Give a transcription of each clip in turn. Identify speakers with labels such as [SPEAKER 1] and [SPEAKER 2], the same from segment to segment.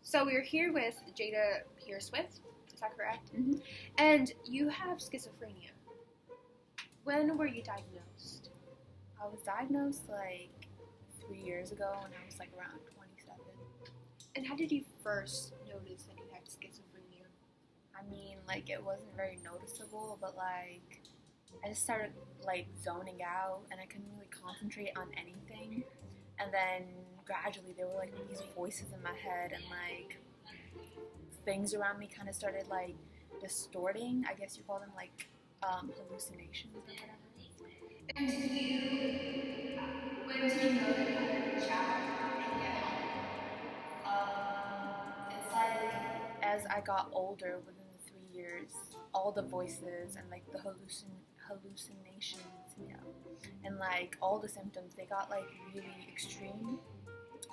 [SPEAKER 1] So we're here with Jada Hereswith, is that correct?
[SPEAKER 2] Mm-hmm.
[SPEAKER 1] And you have schizophrenia. When were you diagnosed?
[SPEAKER 2] I was diagnosed like 3 years ago when I was like around 27.
[SPEAKER 1] And how did you first notice that you had schizophrenia?
[SPEAKER 2] I mean, like it wasn't very noticeable, but like I just started like zoning out and I couldn't really concentrate on anything. And then gradually there were like these voices in my head and like things around me kind of started like distorting. I guess you call them like hallucinations or whatever.
[SPEAKER 1] And when did you know that you had to reach out and get help?
[SPEAKER 2] It's like as I got older, within the 3 years, all the voices and like the hallucinations, and like all the symptoms, they got like really extreme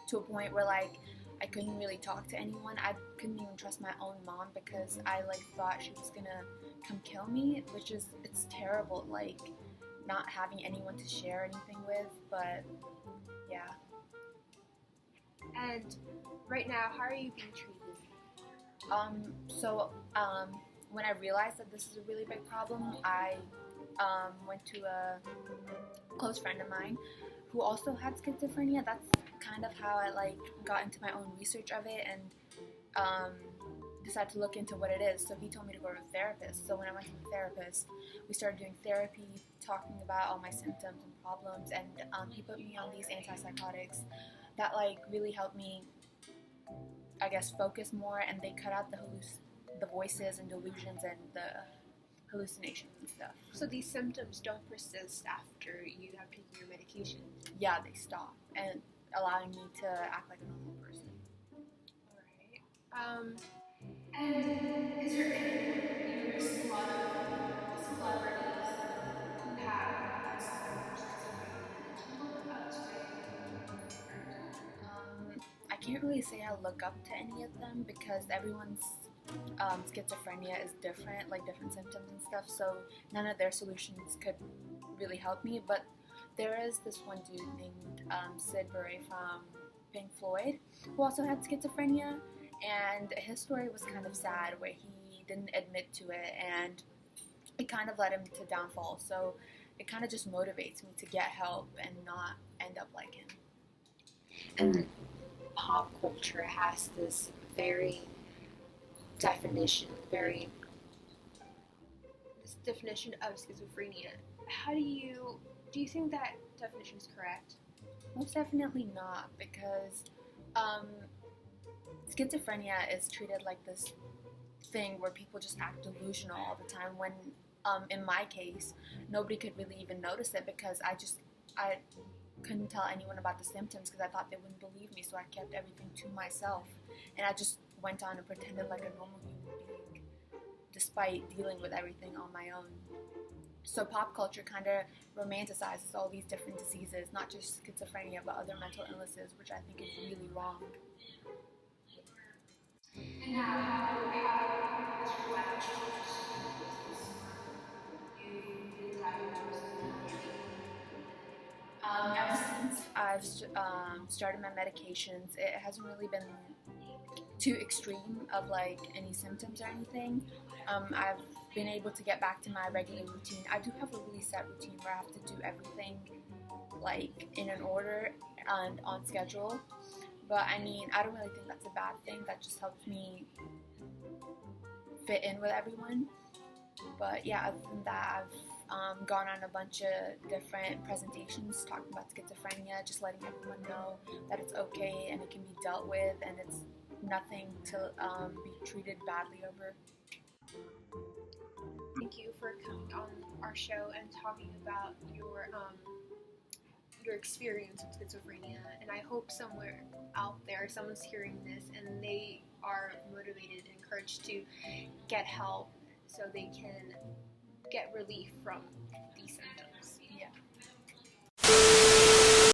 [SPEAKER 2] to a point where like I couldn't really talk to anyone. I couldn't even trust my own mom because I like thought she was gonna come kill me, which is, it's terrible, like not having anyone to share anything with, but yeah.
[SPEAKER 1] And right now, how are you being treated?
[SPEAKER 2] When I realized that this is a really big problem, I went to a close friend of mine who also had schizophrenia. That's kind of how I like got into my own research of it and decided to look into what it is. So he told me to go to a therapist. So when I went to the therapist, we started doing therapy, talking about all my symptoms and problems, and he put me on these antipsychotics that like really helped me, I guess, focus more, and they cut out the voices and delusions and the hallucinations and stuff.
[SPEAKER 1] So these symptoms don't persist after you have taken your medication?
[SPEAKER 2] Yeah, they stop, and allowing me to act like a normal person.
[SPEAKER 1] Alright. And is there anyone, there's a lot of celebrities who have suffered from schizophrenia. Do you look up to any?
[SPEAKER 2] I can't really say I look up to any of them because everyone's schizophrenia is different, like different symptoms and stuff, so none of their solutions could really help me. But there is this one dude named Sid Barrett from Pink Floyd who also had schizophrenia, and his story was kind of sad where he didn't admit to it and it kind of led him to downfall. So it kind of just motivates me to get help and not end up like him.
[SPEAKER 3] And pop culture has this very definition
[SPEAKER 1] of schizophrenia. How do you think that definition is correct?
[SPEAKER 2] Most definitely not, because schizophrenia is treated like this thing where people just act delusional all the time, when in my case nobody could really even notice it because I couldn't tell anyone about the symptoms because I thought they wouldn't believe me, so I kept everything to myself, and I just went on and pretended like a normal human being despite dealing with everything on my own. So pop culture kind of romanticizes all these different diseases, not just schizophrenia but other mental illnesses, which I think is really wrong.
[SPEAKER 1] And how has your life changed since you've been diagnosed and treated?
[SPEAKER 2] Ever since I've started my medications, it hasn't really been too extreme of like any symptoms or anything. I've been able to get back to my regular routine. I do have a really set routine where I have to do everything like in an order and on schedule, but I mean, I don't really think that's a bad thing. That just helps me fit in with everyone. But yeah, other than that, I've gone on a bunch of different presentations talking about schizophrenia, just letting everyone know that it's okay and it can be dealt with and it's nothing to be treated badly over.
[SPEAKER 1] Thank you for coming on our show and talking about your experience with schizophrenia, and I hope somewhere out there someone's hearing this and they are motivated and encouraged to get help so they can get relief from these symptoms.